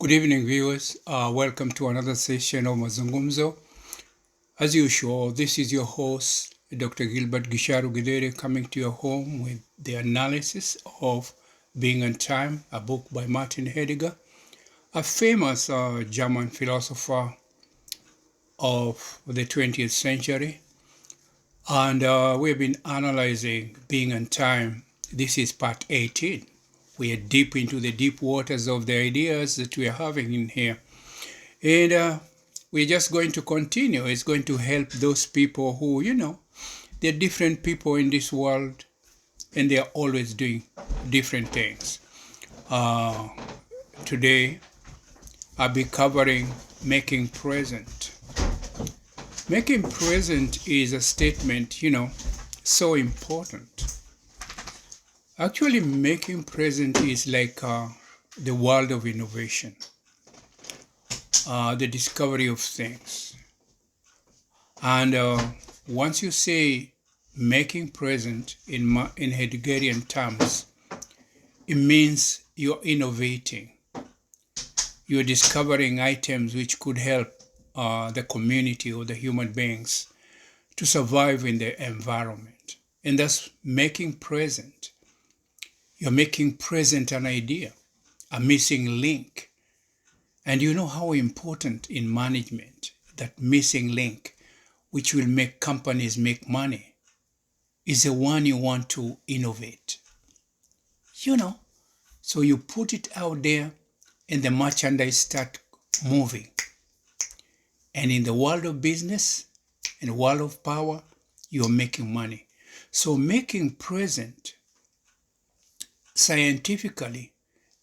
Good evening, viewers. Welcome to another session of Mazungumzo. As usual, this is your host, Dr. Gilbert Githere, coming to your home with the analysis of Being and Time, a book by Martin Heidegger, a famous German philosopher of the 20th century. And we've been analyzing Being and Time. This is part 18. We are deep into the deep waters of the ideas that we are having in here. And we're just going to continue. It's going to help those people who, they're different people in this world and they're always doing different things. Today, I'll be covering making present. Making present is a statement, so important. Actually, making present is like the world of innovation, the discovery of things. And once you say making present in Heideggerian terms, it means you're innovating. You're discovering items which could help the community or the human beings to survive in the environment. And that's making present. You're making present an idea, a missing link. And you know how important in management that missing link, which will make companies make money, is the one you want to innovate. So you put it out there and the merchandise start moving. And in the world of business and world of power, you're making money. So making present scientifically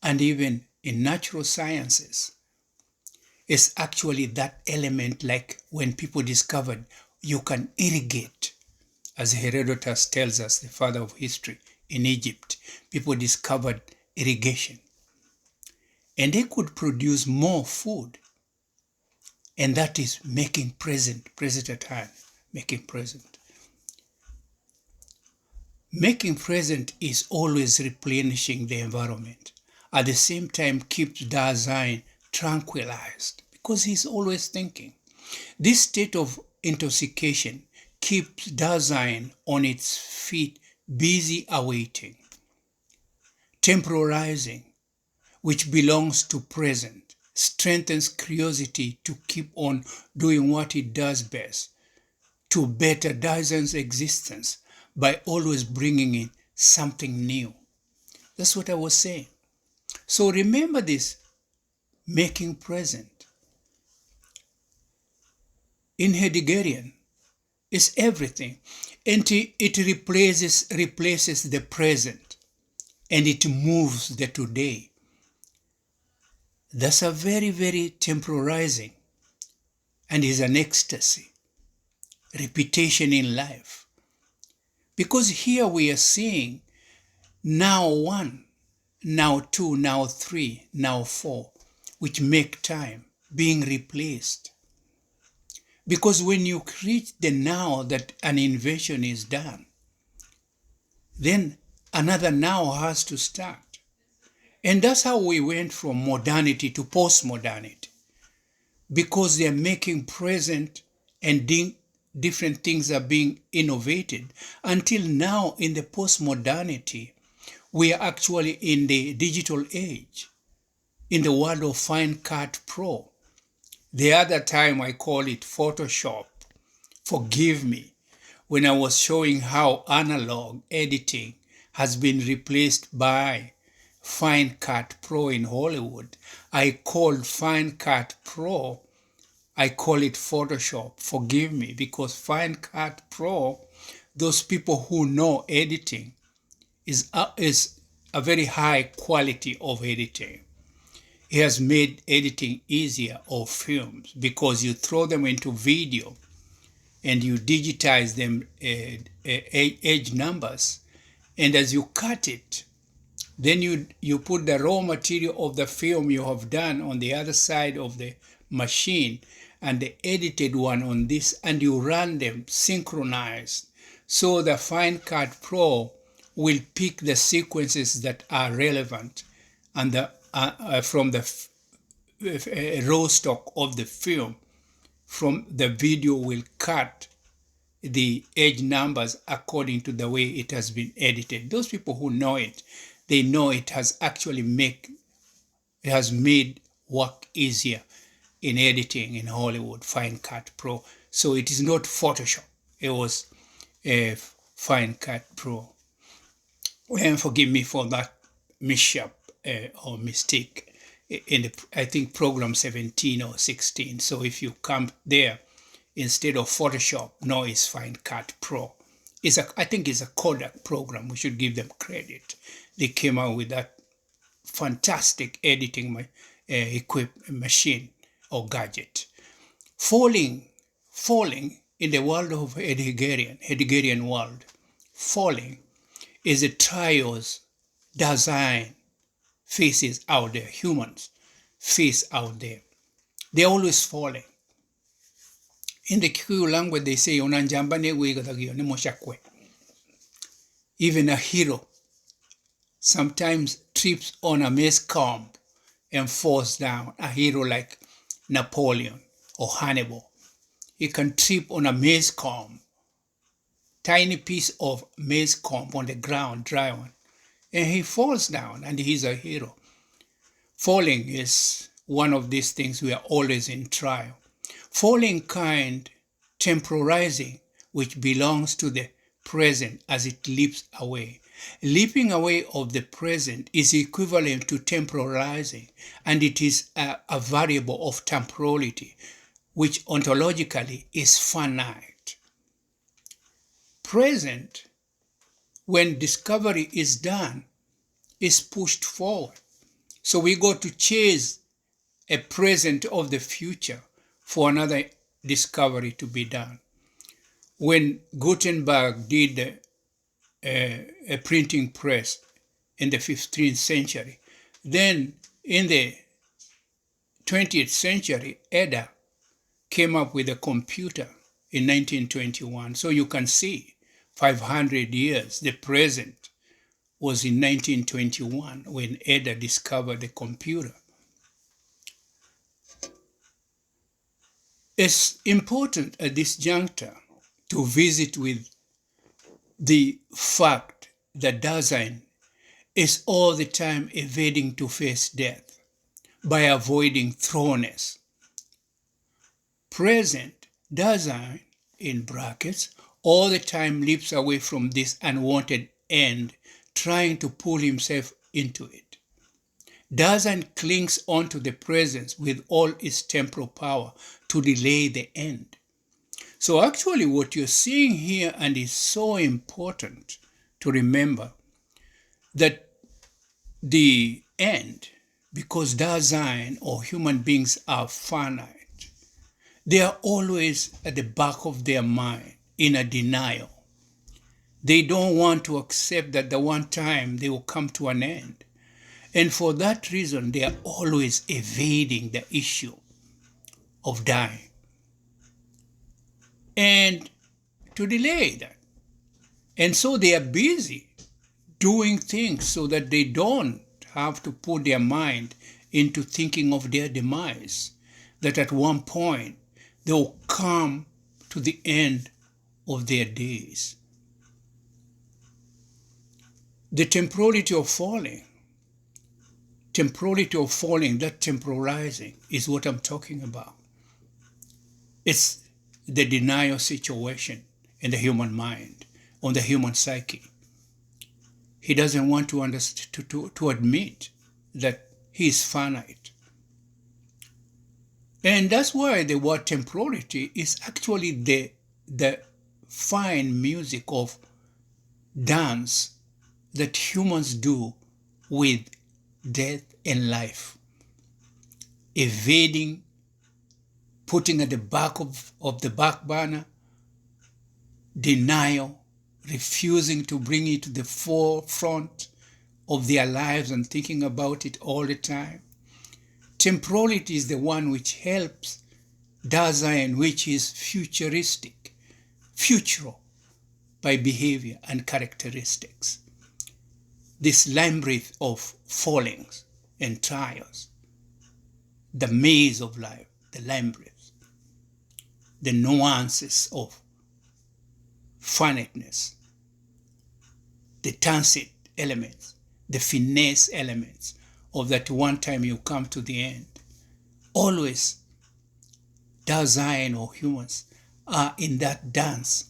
and even in natural sciences is actually that element, like when people discovered you can irrigate, as Herodotus tells us, the father of history, in Egypt, people discovered irrigation. And they could produce more food. And that is making present at hand, making present. Making present is always replenishing the environment. At the same time, keeps Dasein tranquilized because he's always thinking. This state of intoxication keeps Dasein on its feet, busy awaiting. Temporizing, which belongs to present, strengthens curiosity to keep on doing what it does best, to better Dasein's existence by always bringing in something new. That's what I was saying. So remember this, making present. In Heideggerian, is everything, and it replaces the present, and it moves the today. That's a very, very temporizing, and is an ecstasy, repetition in life. Because here we are seeing now 1, now 2, now 3, now 4, which make time being replaced. Because when you reach the now that an invention is done, then another now has to start. And that's how we went from modernity to postmodernity. Because they're making present and different things are being innovated. Until now, in the postmodernity, we are actually in the digital age, in the world of Fine Cut Pro. The other time I call it Photoshop. Forgive me when I was showing how analog editing has been replaced by Fine Cut Pro in Hollywood. I called Fine Cut Pro, I call it Photoshop. Forgive me, because Fine Cut Pro, those people who know editing, is a very high quality of editing. It has made editing easier of films because you throw them into video and you digitize them edge numbers. And as you cut it, then you put the raw material of the film you have done on the other side of the machine and the edited one on this, and you run them synchronized. So the Fine Cut Pro will pick the sequences that are relevant and from the raw stock of the film from the video will cut the edge numbers according to the way it has been edited. Those people who know it, they know it has actually made work easier in editing in Hollywood, Fine Cut Pro. So it is not Photoshop. It was a Fine Cut Pro. And forgive me for that mishap or mistake in the, I think, program 17 or 16. So if you come there, instead of Photoshop, no, it's Fine Cut Pro. I think it's a Kodak program. We should give them credit. They came out with that fantastic editing machine or gadget. Falling in the world of Heideggerian world, falling is a trials design faces out there, humans face out there. They're always falling. In the Kikuyu language, they say, even a hero sometimes trips on a maize comb and falls down. A hero like Napoleon or Hannibal. He can trip on a maize comb, tiny piece of maize comb on the ground, dry one, and he falls down, and he's a hero. Falling is one of these things we are always in trial. Falling kind, temporizing, which belongs to the present as it leaps away. Leaping away of the present is equivalent to temporalizing, and it is a variable of temporality, which ontologically is finite. Present, when discovery is done, is pushed forward. So we go to chase a present of the future for another discovery to be done. When Gutenberg did a printing press in the 15th century, then in the 20th century, Ada came up with a computer in 1921. So you can see 500 years, the present was in 1921 when Ada discovered the computer. It's important at this juncture to visit with the fact that Dasein is all the time evading to face death by avoiding thoroughness. Present, Dasein, in brackets, all the time leaps away from this unwanted end, trying to pull himself into it. Dasein clings onto the presence with all its temporal power to delay the end. So actually what you're seeing here, and is so important to remember, that the end, because Dasein or human beings are finite, they are always at the back of their mind in a denial. They don't want to accept that the one time they will come to an end. And for that reason, they are always evading the issue of dying. And to delay that. And so they are busy doing things so that they don't have to put their mind into thinking of their demise, that at one point they will come to the end of their days. The temporality of falling, that temporalizing is what I'm talking about. It's the denial situation in the human mind, on the human psyche. He doesn't want to admit that he is finite. And that's why the word temporality is actually the fine music of dance that humans do with death and life. Evading, putting at the back of the back burner, denial, refusing to bring it to the forefront of their lives and thinking about it all the time. Temporality is the one which helps Dasein, which is futuristic, futural by behavior and characteristics. This labyrinth of fallings and trials, the maze of life, the labyrinth, the nuances of finiteness, the tacit elements, the finesse elements of that one time you come to the end. Always, Dasein or humans are in that dance.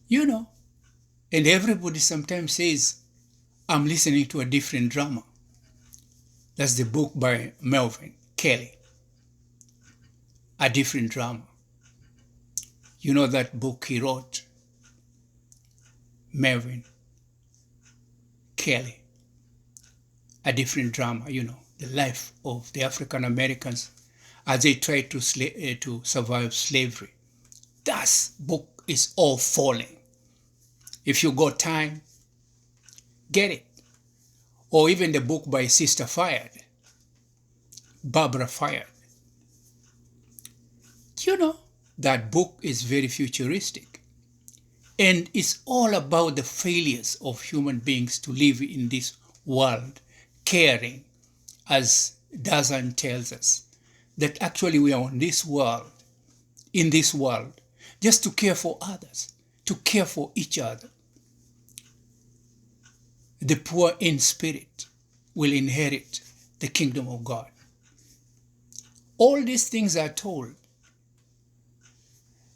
And everybody sometimes says, I'm listening to a different drama. That's the book by Melvin Kelly, A Different Drama. You know that book he wrote, Melvin Kelly, A Different Drama, the life of the African Americans as they tried to survive slavery. That book is all falling. If you got time, get it. Or even the book by Sister Fired, Barbara Fired. That book is very futuristic. And it's all about the failures of human beings to live in this world, caring, as Dasein tells us, that actually we are on this world, in this world, just to care for others, to care for each other. The poor in spirit will inherit the kingdom of God. All these things are told.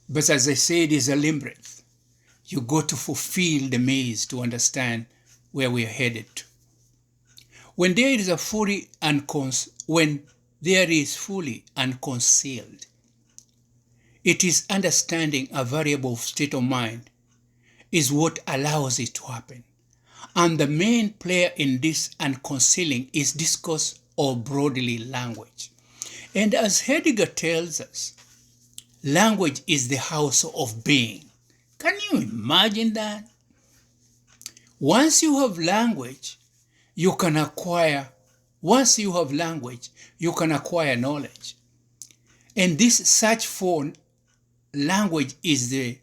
But as I said, it is a labyrinth. You got to fulfill the maze to understand where we are headed to. When there is fully unconcealed, it is understanding a variable state of mind is what allows it to happen. And the main player in this unconcealing is discourse or broadly language. And as Heidegger tells us, language is the house of being. Can you imagine that? Once you have language, you can acquire knowledge. And this search for language is the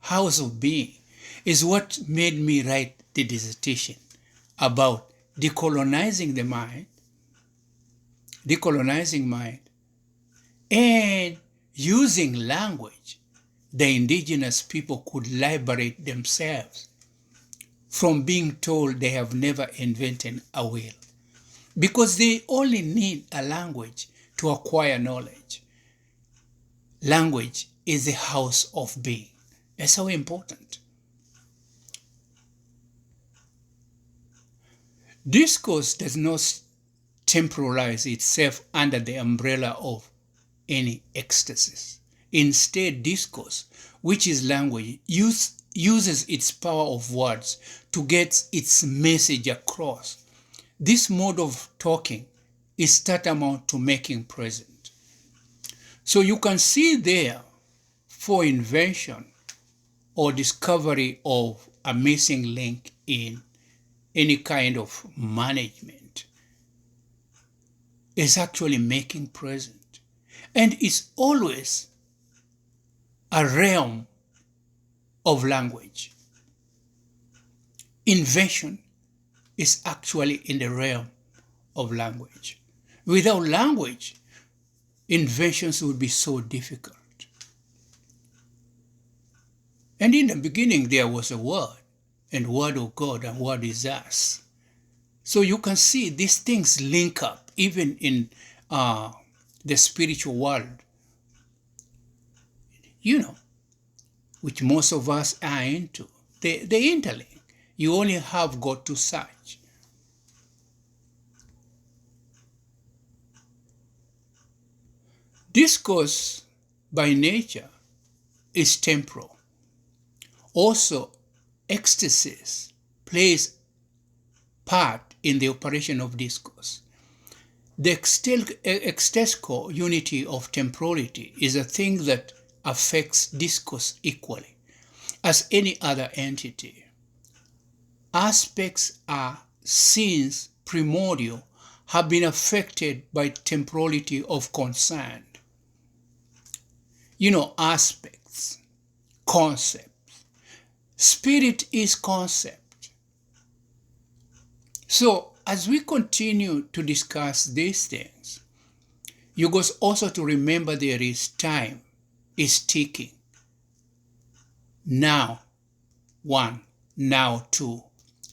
house of being, is what made me write the dissertation about decolonizing mind, and using language, the indigenous people could liberate themselves from being told they have never invented a will, because they only need a language to acquire knowledge. Language is the house of being. That's how important. Discourse does not temporalize itself under the umbrella of any ecstasies. Instead, discourse, which is language, uses its power of words to get its message across. This mode of talking is tantamount to making present. So you can see there, for invention or discovery of a missing link in any kind of management, is actually making present. And it's always a realm of language. Invention is actually in the realm of language. Without language, inventions would be so difficult. And in the beginning, there was a word, and word of God, and word is us. So you can see these things link up, even in the spiritual world, which most of us are into. The interlink. You only have got to search. Discourse, by nature, is temporal. Also, ecstasis plays part in the operation of discourse. The ecstatical unity of temporality is a thing that affects discourse equally as any other entity. Aspects are, since primordial, have been affected by temporality of concern. Aspects, concepts. Spirit is concept. So as we continue to discuss these things, you got also to remember there is time is ticking. Now 1, now 2,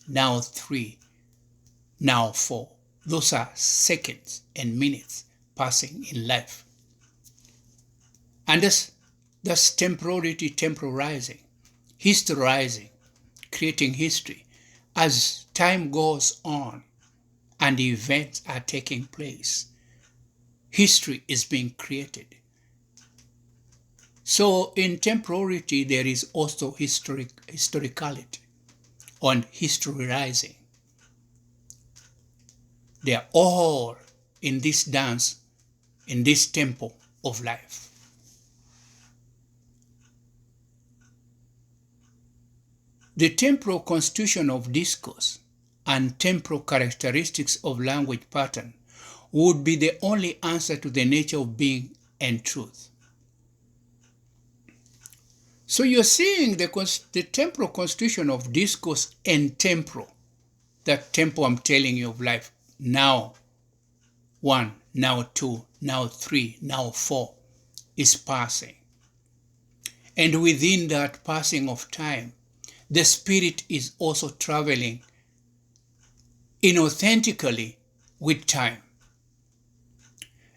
now 3, now 4. Those are seconds and minutes passing in life. And that's temporality temporalizing, historizing, creating history. As time goes on and events are taking place, history is being created. So in temporality, there is also historicality on historizing. They are all in this dance, in this tempo of life. The temporal constitution of discourse and temporal characteristics of language pattern would be the only answer to the nature of being and truth. So you're seeing the temporal constitution of discourse and temporal, that tempo I'm telling you of life, now 1, now 2, now 3, now 4, is passing. And within that passing of time, the spirit is also traveling inauthentically with time.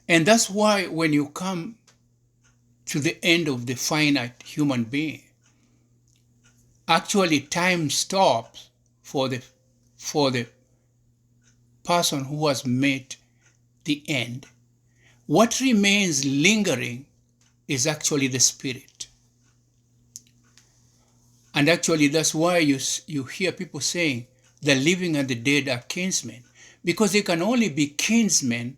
And that's why when you come to the end of the finite human being, actually time stops for the person who has met the end. What remains lingering is actually the spirit. And actually that's why you hear people saying the living and the dead are kinsmen, because they can only be kinsmen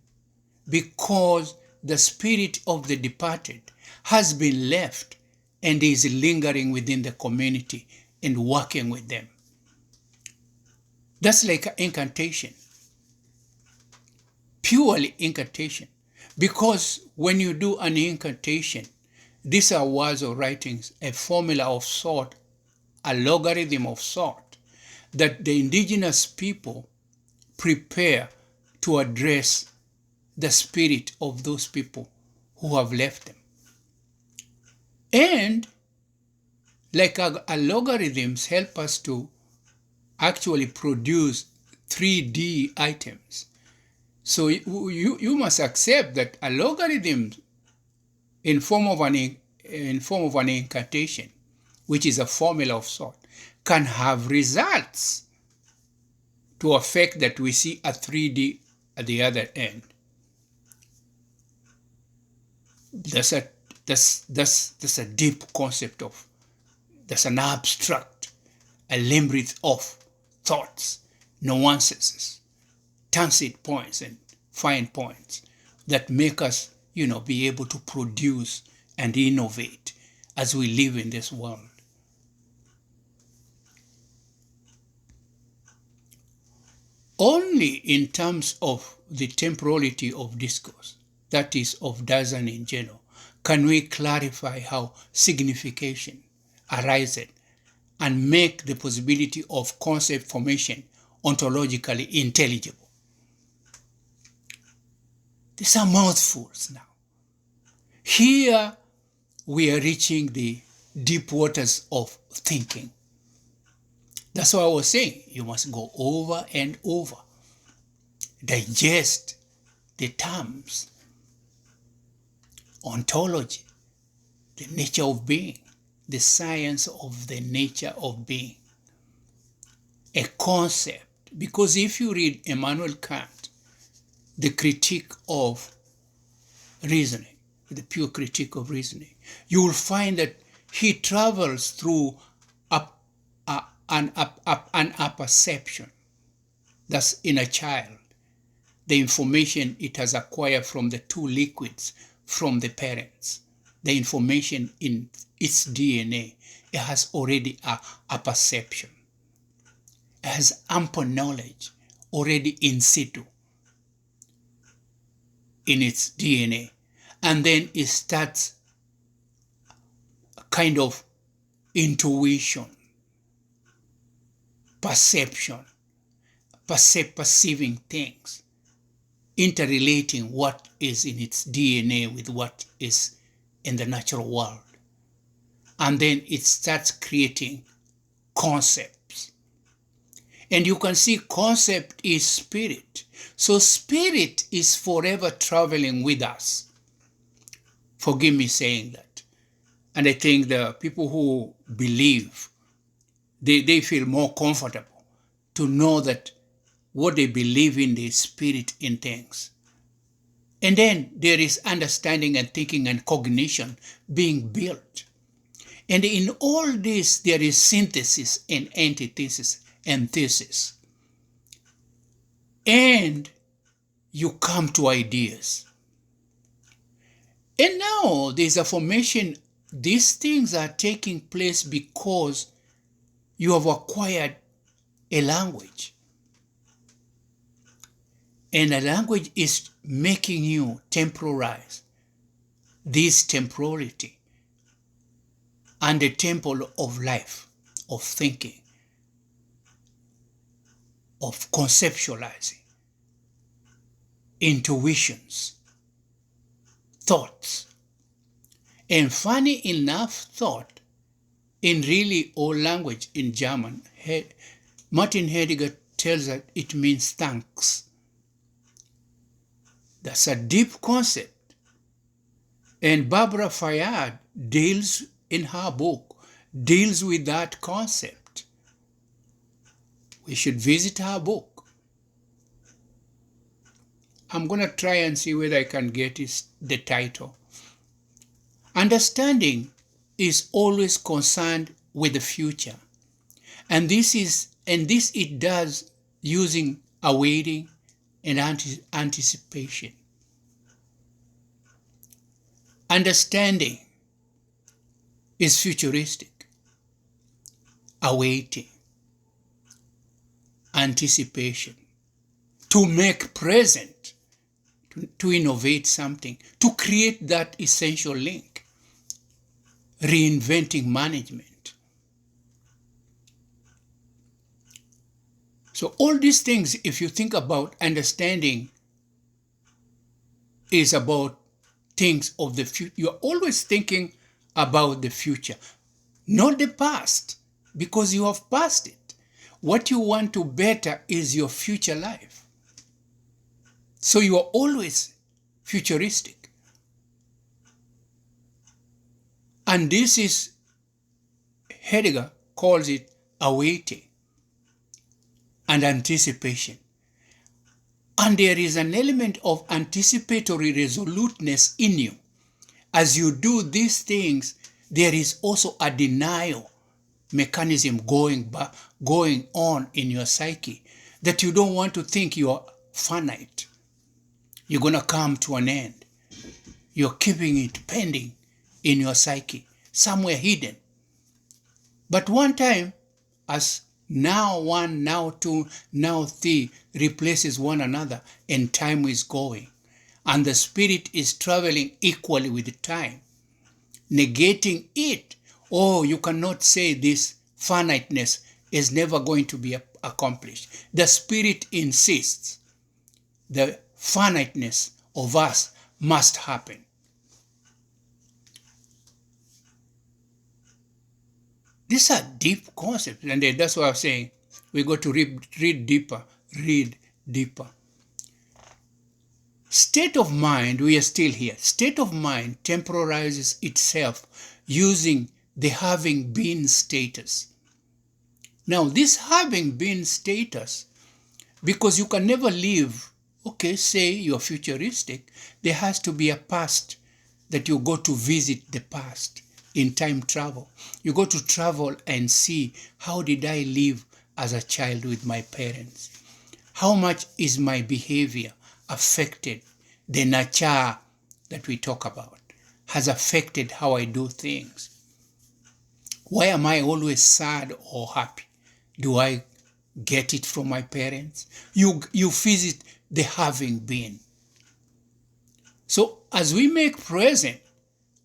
because the spirit of the departed has been left and is lingering within the community and working with them. That's like an incantation, purely incantation. Because when you do an incantation, these are words or writings, a formula of sort, a logarithm of sort, that the indigenous people prepare to address the spirit of those people who have left them. And like logarithms help us to actually produce 3D items. So you must accept that a logarithm in form of an incantation, which is a formula of sort, can have results to affect that we see a 3D at the other end. That's a deep concept of, that's an abstract, a labyrinth of thoughts, nuances, tangent points and fine points that make us, be able to produce and innovate as we live in this world. Only in terms of the temporality of discourse, that is of Dasein in general, can we clarify how signification arises and make the possibility of concept formation ontologically intelligible. These are mouthfuls now. Here we are reaching the deep waters of thinking. That's why I was saying you must go over and over, digest the terms, ontology, the nature of being, the science of the nature of being, a concept. Because if you read Immanuel Kant, the critique of reasoning, the pure critique of reasoning, you will find that he travels through an apperception. That's in a child. The information it has acquired from the two liquids from the parents, the information in its DNA, it has already a perception. It has ample knowledge already in situ in its DNA. And then it starts a kind of intuition, perception perceiving things, interrelating what is in its DNA with what is in the natural world. And then it starts creating concepts. And you can see concept is spirit. So spirit is forever traveling with us. Forgive me saying that. And I think the people who believe, they feel more comfortable to know that what they believe in, the spirit in things. And then there is understanding and thinking and cognition being built. And in all this, there is synthesis and antithesis and thesis. And you come to ideas. And now there's a formation. These things are taking place because you have acquired a language. And a language is making you temporalize this temporality and the temple of life, of thinking, of conceptualizing, intuitions, thoughts. And funny enough, thought, in really old language, in German, Martin Heidegger tells us it means thanks. That's a deep concept. And Barbara Fayard deals in her book, deals with that concept. We should visit her book. I'm going to try and see whether I can get the title. Understanding is always concerned with the future. And this it does using awaiting and anticipation. Understanding is futuristic, awaiting, anticipation, to make present, to innovate something, to create that essential link, reinventing management. So all these things, if you think about understanding, is about things of the future. You're always thinking about the future, not the past, because you have passed it. What you want to better is your future life. So you are always futuristic. And this is, Heidegger calls it awaiting and anticipation. And there is an element of anticipatory resoluteness in you. As you do these things, there is also a denial mechanism going on in your psyche, that you don't want to think you are finite. You're going to come to an end. You're keeping it pending in your psyche, somewhere hidden. But one time, as now one, now two, now three replaces one another, and time is going, and the spirit is traveling equally with time, negating it. Oh, you cannot say this finiteness is never going to be accomplished. The spirit insists the finiteness of us must happen. These are deep concepts, and that's why I'm saying we got to read deeper. State of mind, we are still here. State of mind temporalizes itself using the having been status. Now, this having been status, because you can never live, okay, say you're futuristic, there has to be a past that you go to visit the past in time travel. You go to travel and see, how did I live as a child with my parents? How much is my behavior affected? The nature that we talk about has affected how I do things. Why am I always sad or happy? Do I get it from my parents? You visit the having been. So as we make present,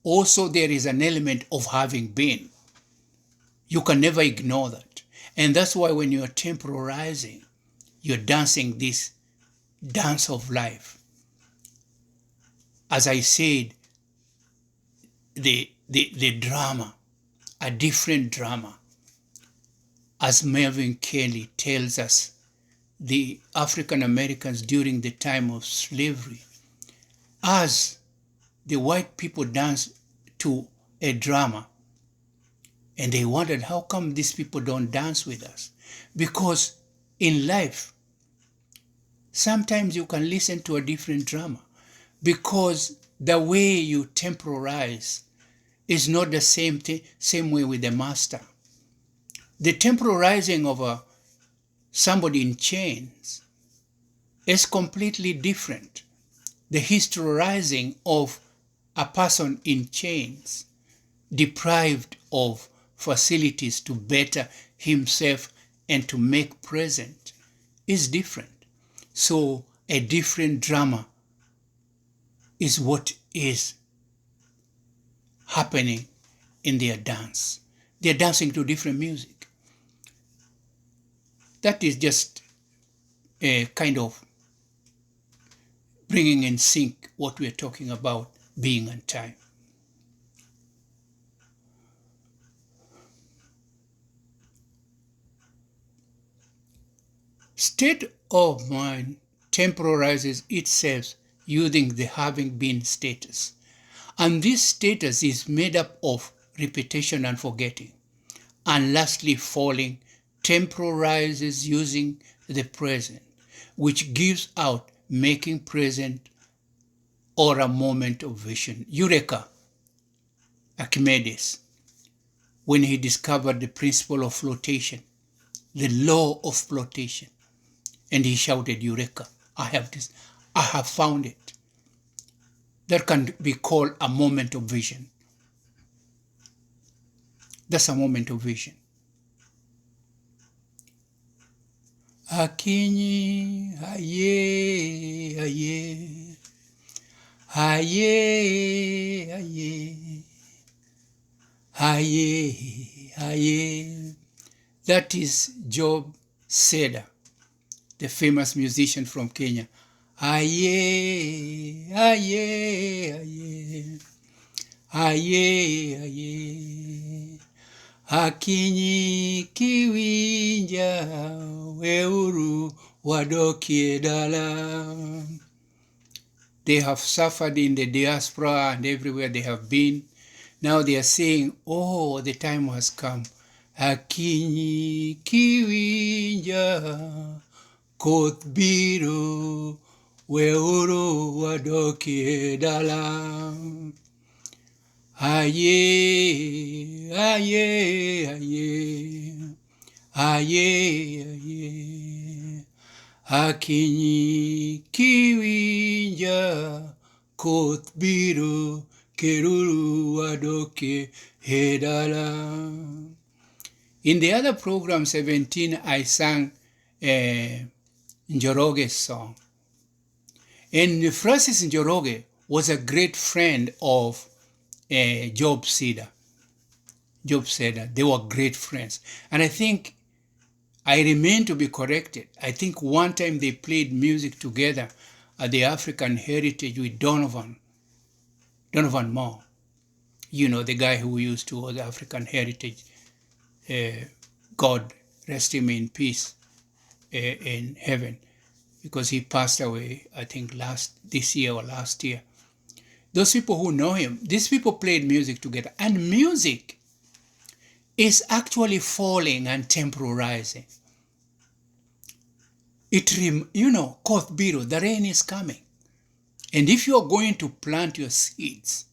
also there is an element of having been. You can never ignore that. And that's why when you're temporalizing, you're dancing this dance of life. As I said, the drama, a different drama. As Melvin Kelly tells us, the African Americans during the time of slavery, as the white people danced to a drama, and they wondered, how come these people don't dance with us? Because in life, sometimes you can listen to a different drama, because the way you temporize is not the same way with the master. The temporizing of somebody in chains is completely different. The historizing of a person in chains, deprived of facilities to better himself and to make present, is different. So a different drama is what is happening in their dance. They're dancing to different music. That is just a kind of bringing in sync what we're talking about, being on time. State of mind temporizes itself using the having been status. And this status is made up of repetition and forgetting. And lastly, falling temporizes using the present, which gives out making present or a moment of vision. Eureka, Archimedes, when he discovered the principle of flotation, the law of flotation, and he shouted, Eureka, I have found it. That can be called a moment of vision. That's a moment of vision. Akinyi, aye, aye, aye, aye, aye, aye. That is Job Seda, the famous musician from Kenya. Aye, aye, aye, aye, aye. Akinyi kiwinja weuru wadokie dala. They have suffered in the diaspora and everywhere they have been. Now they are saying, oh, the time has come. Akinyi kiwinja Koth, Biro weuru wadokie dala. Aye, aye, aye, aye, aye. Akinyi kiwinja Koth, Biro keruru wadokie hedala. In the other program 17, I sang Njoroge's song. And Francis Njoroge was a great friend of Job Seda. They were great friends. And I think, I remain to be corrected, I think one time they played music together at the African Heritage with Donovan Moore. You know, the guy who used to hold the African Heritage. God rest him in peace in heaven, because he passed away, I think this year or last year. Those people who know him, these people played music together. And music is actually falling and temporizing. Koth, Biro, the rain is coming. And if you are going to plant your seeds,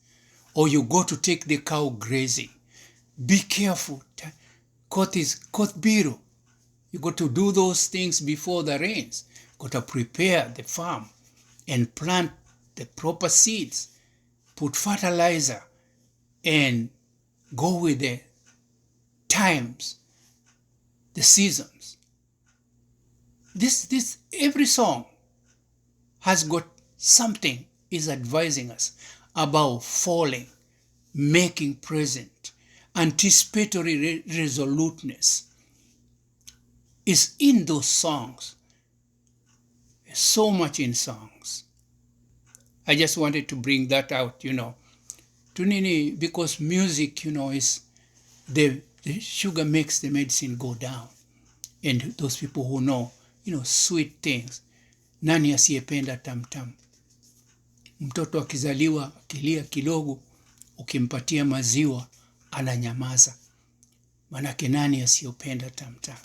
or you go to take the cow grazing, be careful. Koth, Biro. You got to do those things before the rains. Got to prepare the farm and plant the proper seeds. Put fertilizer and go with the times, the seasons. Every song has got something is advising us about falling, making present, anticipatory resoluteness is in those songs. so much in songs. I just wanted to bring that out, to nini, because music, is the sugar makes the medicine go down. And those people who know, sweet things. Nani asiyependa tamtam? Mtoto akizaliwa akilia kidogo, ukimpatia maziwa ananyamaza. Manake nani asiyopenda tamtam?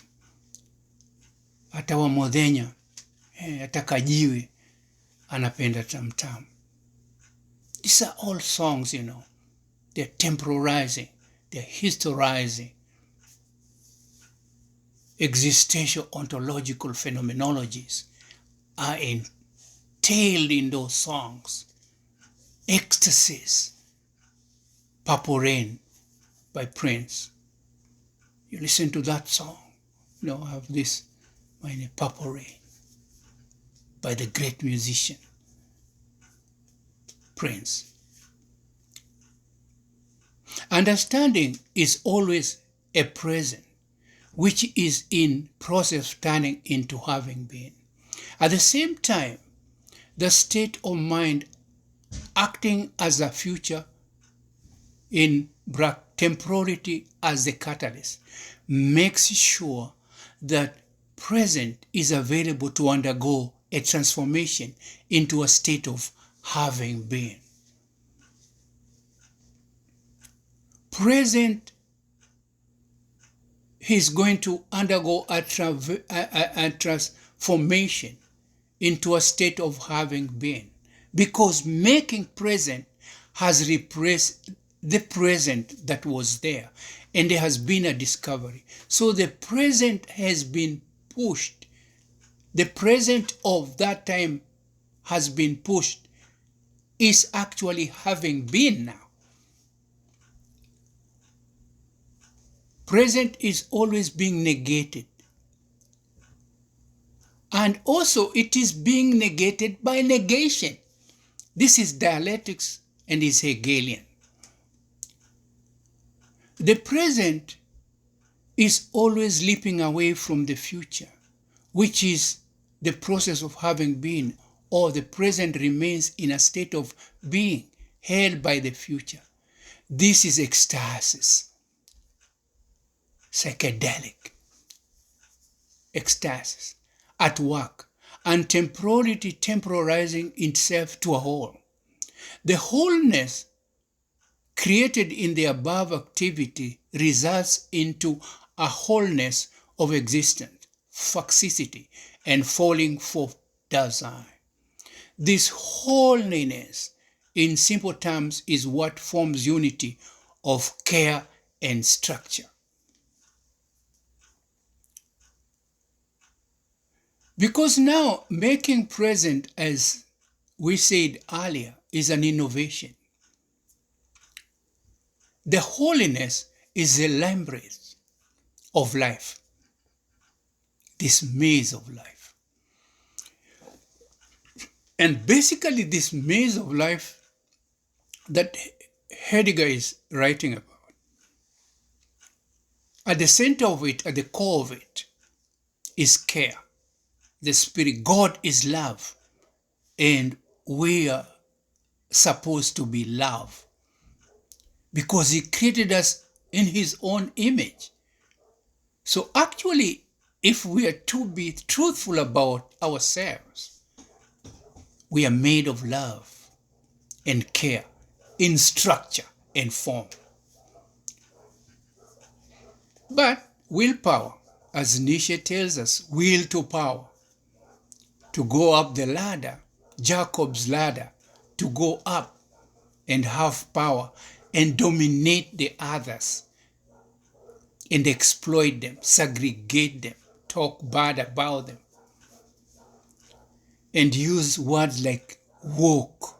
Hata wa modhenya, hata kajiwe anapenda tamtam. These are all songs, They're temporizing, they're historizing existential ontological phenomenologies are entailed in those songs. Ecstasies, Purple Rain by Prince. You listen to that song, I have this, my Purple Rain by the great musician, Prince. Understanding is always a present, which is in process of turning into having been. At the same time, the state of mind acting as a future in temporality as the catalyst makes sure that present is available to undergo a transformation into a state of having been. Present is going to undergo a transformation into a state of having been, because making present has replaced the present that was there, and there has been a discovery. So the present has been pushed. The present of that time has been pushed, is actually having been now. Present is always being negated. And also it is being negated by negation. This is dialectics and is Hegelian. The present is always leaping away from the future, which is the process of having been, or the present remains in a state of being held by the future. This is ecstasis, psychedelic ecstasis at work, and temporality temporalizing itself to a whole. The wholeness created in the above activity results into a wholeness of existence, fluxicity, and falling forth does I. This wholeness, in simple terms, is what forms unity of care and structure. Because now making present, as we said earlier, is an innovation. The holiness is the labyrinth of life, this maze of life. And basically this maze of life that Heidegger is writing about, at the center of it, at the core of it, is care. The Spirit, God is love, and we are supposed to be love because He created us in His own image. So actually, if we are to be truthful about ourselves, we are made of love and care in structure and form. But willpower, as Nietzsche tells us, will to power, to go up the ladder, Jacob's ladder, to go up and have power and dominate the others and exploit them, segregate them, talk bad about them, and use words like woke.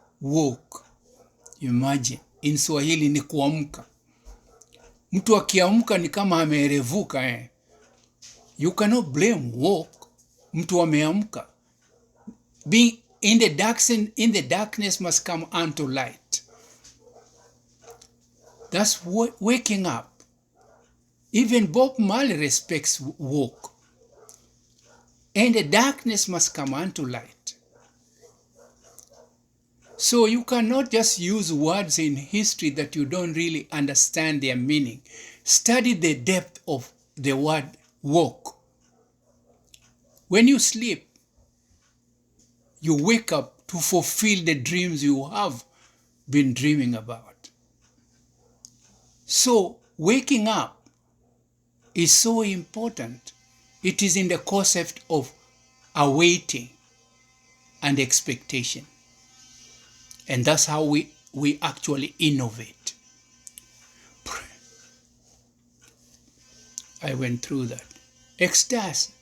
Imagine, in Swahili ni kuamka. Mtu akiamka ni kama amerevuka. You cannot blame woke. Mtu ameamka. Being in the darkness must come unto light. That's waking up. Even Bob Marley respects woke. And the darkness must come unto light. So you cannot just use words in history that you don't really understand their meaning. Study the depth of the word walk. When you sleep, you wake up to fulfill the dreams you have been dreaming about. So waking up is so important. It is in the concept of awaiting and expectation. And that's how we actually innovate. I went through that. Ecstasy.